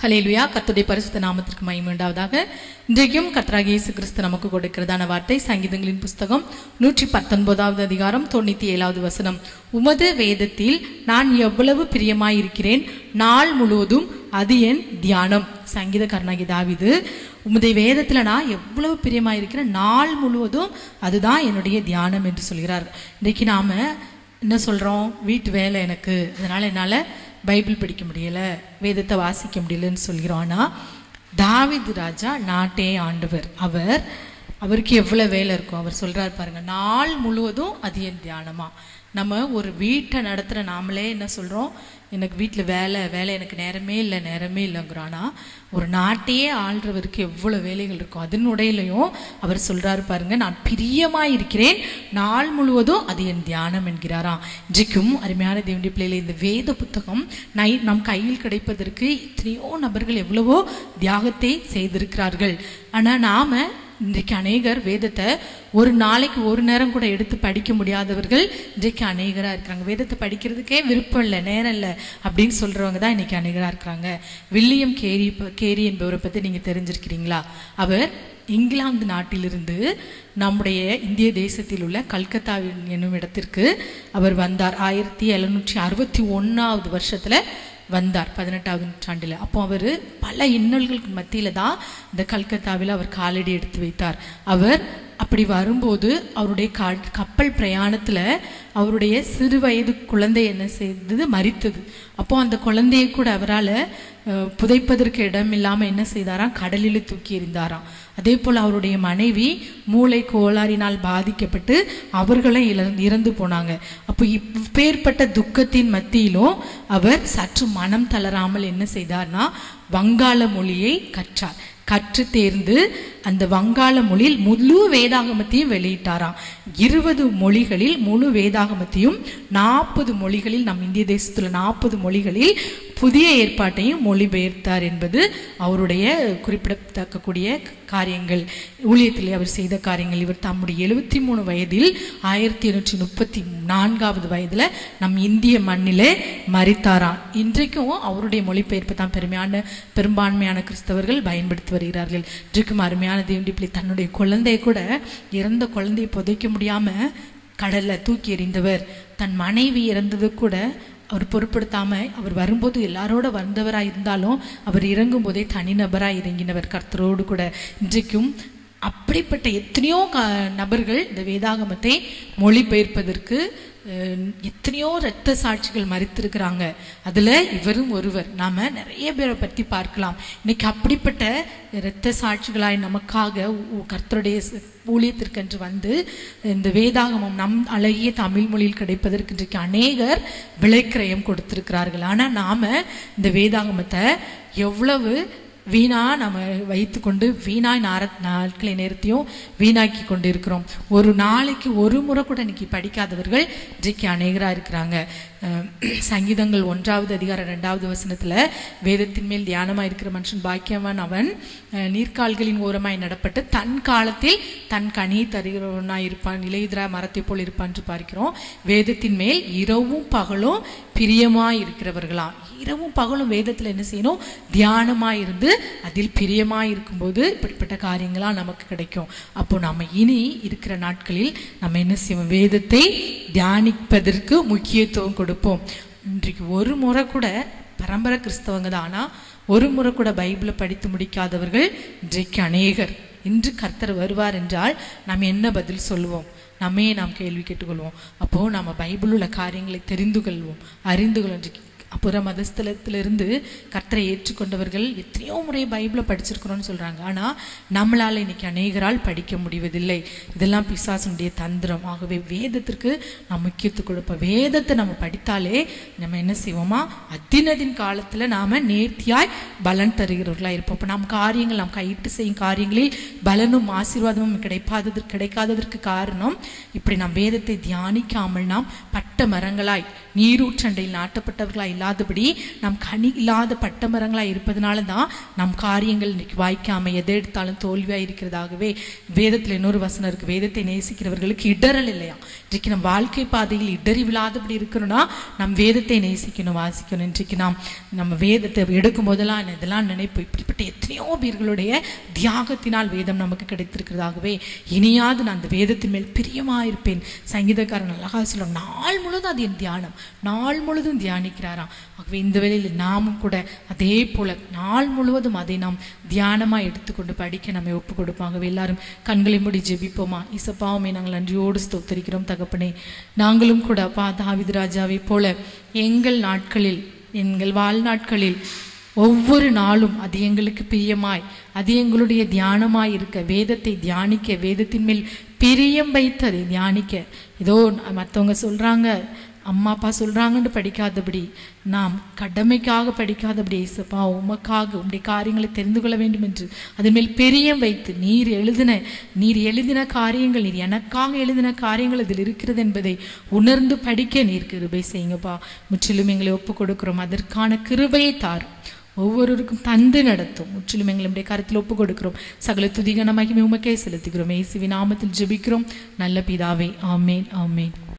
ஹல்லேலூயா. கர்த்தருடைய பரிசுத்த நாமத்திற்கு மகிமை உண்டாவதாக. இன்றைக்கும் கர்த்தராகிய இயேசு கிறிஸ்து நமக்கு கொடுக்கிறதான வார்த்தை சங்கீதங்களின் புஸ்தகம் 119வது அதிகாரம் 97வது வசனம். உமது வேதத்தில் நான் எவ்வளவு பிரியமாயிருக்கிறேன், நாள் முழுவதும் அது என் தியானம். சங்கீதக்காரனாகிய தாவீது, உமது வேதத்தில் நான் எவ்வளவு பிரியமாயிருக்கிறேன், நாள் முழுவதும் அதுதான் என்னுடைய தியானம் என்று சொல்கிறார். இன்றைக்கு நாம் என்ன சொல்கிறோம்? வீட்டு வேலை எனக்கு, அதனால் என்னால் பைபிள் படிக்க முடியலை, வேதத்தை வாசிக்க முடியலன்னு சொல்கிறோம். ஆனால் தாவீது ராஜா நாட்டே ஆண்டவர், அவருக்கு எவ்வளோ வேலை இருக்கும். அவர் சொல்கிறார் பாருங்கள், நாள் முழுவதும் அது என் தியானமா. நம்ம ஒரு வீட்டை நடத்துகிற நாமளே என்ன சொல்கிறோம்? எனக்கு வீட்டில் வேலை எனக்கு நேரமே இல்லைங்கிறோம். ஆனால் ஒரு நாட்டையே ஆள்றவருக்கு எவ்வளோ வேலைகள் இருக்கும். அதனுடையிலையும் அவர் சொல்கிறாரு பாருங்க, நான் பிரியமாக இருக்கிறேன், நாள் முழுவதும் அது என் தியானம் என்கிறாராம். இன்றைக்கும் அருமையான தேவனுடைய பிள்ளைகளை, இந்த வேத புத்தகம் நம் கையில் கிடைப்பதற்கு எத்தனையோ நபர்கள் எவ்வளவோ தியாகத்தை செய்திருக்கிறார்கள். ஆனால் நாம் இன்றைக்கு அநேகர் வேதத்தை ஒரு நாளைக்கு ஒரு நேரம் கூட எடுத்து படிக்க முடியாதவர்கள் இன்றைக்கு அநேகராக இருக்கிறாங்க. வேதத்தை படிக்கிறதுக்கே விருப்பம் இல்லை, நேரம் இல்லை அப்படின்னு சொல்கிறவங்க தான் இன்றைக்கி அநேகராக இருக்கிறாங்க. வில்லியம் கேரி என்பவரை பற்றி நீங்கள் தெரிஞ்சிருக்கிறீங்களா? அவர் இங்கிலாந்து நாட்டிலிருந்து நம்முடைய இந்திய தேசத்தில் உள்ள கல்கத்தாவில் என்னும் இடத்திற்கு அவர் வந்தார். 1761வது வருஷத்தில் வந்தார், 18வது நூற்றாண்டில். அப்போ அவர் பல இன்னல்களுக்கு மத்தியில் தான் இந்த கல்கத்தாவில் அவர் காலடி எடுத்து வைத்தார். அவர் அப்படி வரும்போது அவருடைய கப்பல் பிரயாணத்தில் அவருடைய சிறு வயது குழந்தை என்ன செய்தது? மரித்தது. அப்போ அந்த குழந்தையை கூட அவரால் புதைப்பதற்கு இடம் இல்லாமல் என்ன செய்தாராம்? கடலில் தூக்கி எறிந்தாராம். அதே போல் அவருடைய மனைவி மூளை கோளாறினால் பாதிக்கப்பட்டு அவர்களும் இறந்து போனாங்க. அப்போ இப்பேற்பட்ட துக்கத்தின் மத்தியிலும் அவர் சற்று மனம் தளராமல் என்ன செய்தார்னா, வங்காள மொழியை கற்று தேர்ந்து அந்த வங்காள மொழியில் முழு வேதாகமத்தையும் வெளியிட்டாராம். 20 மொழிகளில் முழு வேதாகமத்தையும், 40 மொழிகளில், நம் இந்திய தேசத்தில் 40 மொழிகளில் புதிய ஏற்பாட்டையும் மொழிபெயர்த்தார் என்பது அவருடைய குறிப்பிடத்தக்கக்கூடிய காரியங்கள். ஊழியத்தில் அவர் செய்த காரியங்கள். இவர் தம்முடைய 73 வயதில் 1834வது வயதில் நம் இந்திய மண்ணிலே மரித்தாராம். இன்றைக்கும் அவருடைய மொழிபெயர்ப்பு தான் பெரும்பான்மையான கிறிஸ்தவர்கள் பயன்படுத்தி வருகிறார்கள். இன்றைக்கும் அருமையான தேவனுடைய பிள்ளை, தன்னுடைய குழந்தையை கூட, இறந்த குழந்தையை புதைக்க முடியாமல் கடலில் தூக்கி எறிந்தவர். தன் மனைவி இறந்தது கூட அவர் பொருட்படுத்தாமல், அவர் வரும்போது எல்லாரோட வந்தவராக இருந்தாலும் அவர் இறங்கும் போதே தனிநபராக இறங்கினவர் கர்த்தரோடு கூட. இன்றைக்கும் அப்படிப்பட்ட எத்தனையோ நபர்கள் இந்த வேதாகமத்தை மொழிபெயர்ப்பதற்கு எத்தனையோ இரத்த சாட்சிகள் மரித்திருக்கிறாங்க. அதில் இவரும் ஒருவர். நாம் நிறைய பேரை பற்றி பார்க்கலாம். இன்னைக்கு அப்படிப்பட்ட இரத்த சாட்சிகளாய் நமக்காக கர்த்தருடைய ஊழியத்திற்கென்று வந்து இந்த வேதாகமம் நம் அழகிய தமிழ் மொழியில் கிடைப்பதற்கு இன்றைக்கு அநேகர் விலைக்கிரயம் கொடுத்திருக்கிறார்கள். ஆனால் நாம் இந்த வேதாகமத்தை எவ்வளவு நம்ம வைத்து கொண்டு நாட்களை நேரத்தையும் வீணாக்கி கொண்டு இருக்கிறோம். ஒரு நாளைக்கு ஒரு முறை கூட இன்னைக்கு படிக்காதவர்கள் இன்றைக்கு அநேகராக இருக்கிறாங்க. சங்கீதங்கள் 1வது அதிகாரம் 2வது வசனத்தில், வேதத்தின் மேல் தியானமாக இருக்கிற மனுஷன் பாக்கியவான், அவன் நீர்க்கால்களின் ஓரமாய் நடப்பட்டு தன் காலத்தில் தன் கனி தருகிறவனாய் இருப்பான், இலையுதிரா மரத்தை போல் இருப்பான் என்று பார்க்கிறோம். வேதத்தின் மேல் இரவும் பகலும் பிரியமாய் இருக்கிறவர்களாம். இரவும் பகலும் வேதத்தில் என்ன செய்யணும்? தியானமாக இருந்து அதில் பிரியமாக இருக்கும்போது இப்படிப்பட்ட காரியங்களாக நமக்கு கிடைக்கும். அப்போ நம்ம இனி இருக்கிற நாட்களில் நம்ம என்ன செய்வோம்? வேதத்தை தியானிப்பதற்கு முக்கியத்துவம் கொடுப்போம். இன்றைக்கு ஒரு முறை கூட பரம்பரை கிறிஸ்தவங்க தான், ஆனால் ஒரு முறை கூட பைபிளை படித்து முடிக்காதவர்கள் இன்றைக்கு அநேகர். இன்று கர்த்தர் வருவார் என்றால் நாம் என்ன பதில் சொல்லுவோம்? நாம் கேள்வி கேட்டுக்கொள்வோம். அப்போது நம்ம பைபிள் உள்ள காரியங்களை தெரிந்து கொள்வோம், அறிந்து கொள்வோம். அப்புற மதஸ்தலத்திலிருந்து கர்த்தரை ஏற்றுக்கொண்டவர்கள் எத்தனையோ முறை பைபிளை படிச்சிருக்கிறோன்னு சொல்கிறாங்க. ஆனால் நம்மளால் இன்னைக்கு அநேகரால் படிக்க முடிவதில்லை. இதெல்லாம் பிசாசுடைய தந்திரம். ஆகவே வேதத்திற்கு நாம் முக்கியத்துவம் கொடுப்போம். வேதத்தை நம்ம படித்தாலே நம்ம என்ன செய்வோமா? அதினதின் காலத்தில் நாம் நேர்த்தியாய் பலன் தருகிறவர்களாக இருப்போம். இப்போ நம் காரியங்கள், நாம் கையிட்டு செய்யும் காரியங்களில் பலனும் ஆசீர்வாதமும் கிடைக்காததற்கு காரணம், இப்படி நாம் வேதத்தை தியானிக்காமல் நாம் பட்ட மரங்களாய் நீரூற்றண்டையில் நாட்டப்பட்டவர்களாய் இல்லாதபடி நாம் கனி இல்லாத பட்டமரங்களாக இருப்பதனால தான் நம் காரியங்கள் இன்னைக்கு வாய்க்காமல் எதை எடுத்தாலும் தோல்வியாக இருக்கிறதாகவே வேதத்தில் இன்னொரு வசனம் இருக்கு, வேதத்தை நேசிக்கிறவர்களுக்கு இடரல் இல்லையா. இன்றைக்கு நம் வாழ்க்கை பாதையில் இடறி விழாதபடி இருக்கணும்னா நம் வேதத்தை நேசிக்கணும், வாசிக்கணும். இன்றைக்கு நம்ம வேதத்தை எடுக்கும் போதெல்லாம் இதெல்லாம் நினைப்பு, இப்படிப்பட்ட எத்தனையோ பேர்களுடைய தியாகத்தினால் வேதம் நமக்கு கிடைத்திருக்கிறதாகவே இனியாவது நான் அந்த வேதத்தின் மேல் பிரியமாயிருப்பேன். சங்கீதக்காரன் அழகாக சொல்லுவாங்க, நாள் முழுவதும் அது என் தியானம், நாள் முழுவதும் தியானிக்கிறாராம். ஆகவே இந்த வேளையில் நாமும் கூட அதே போல நாள் முழுவதும் அதை நாம் தியானமாக எடுத்துக்கொண்டு படிக்க நம்ம ஒப்பு கொடுப்பாங்க. எல்லாரும் கண்களை மூடி ஜெபிப்போமா. இசப்பாவுமே நாங்கள் நன்றியோடு ஸ்தோத்தரிக்கிறோம் தகப்பனே. நாங்களும் கூட அப்பா தாவீது ராஜாவை போல எங்கள் நாட்களில், எங்கள் வாழ்நாட்களில் ஒவ்வொரு நாளும் அது எங்களுக்கு பிரியமாய், அது எங்களுடைய தியானமாய் இருக்க, வேதத்தை தியானிக்க, வேதத்தின் மேல் பிரியம் வைத்து அதை தியானிக்க, ஏதோ மற்றவங்க சொல்கிறாங்க, அம்மா அப்பா சொல்கிறாங்கன்னு படிக்காதபடி, நாம் கடமைக்காக படிக்காதபடி, ஏசப்பா உமக்காக உம்முடைய காரியங்களை தெரிந்து கொள்ள வேண்டும் என்று அதன் மேல் பிரியம் வைத்து நீர் எழுதின காரியங்கள், நீர் எனக்காக எழுதின காரியங்கள் அதில் இருக்கிறது என்பதை உணர்ந்து படிக்க நீர் கிருபை செய்யுங்கப்பா. முற்றிலும் எங்களை ஒப்பு கொடுக்கிறோம். அதற்கான கிருபையை தார், ஒவ்வொருவருக்கும் தந்து நடத்தும். முற்றிலும் எங்களுடைய கருத்தில் ஒப்பு கொடுக்கிறோம். சகல துதிகன மகிமை உமக்கே செலுத்துகிறோம். இயேசுவின் நாமத்தில் ஜெபிக்கிறோம் நல்ல பிதாவே. ஆமேன், ஆமேன்.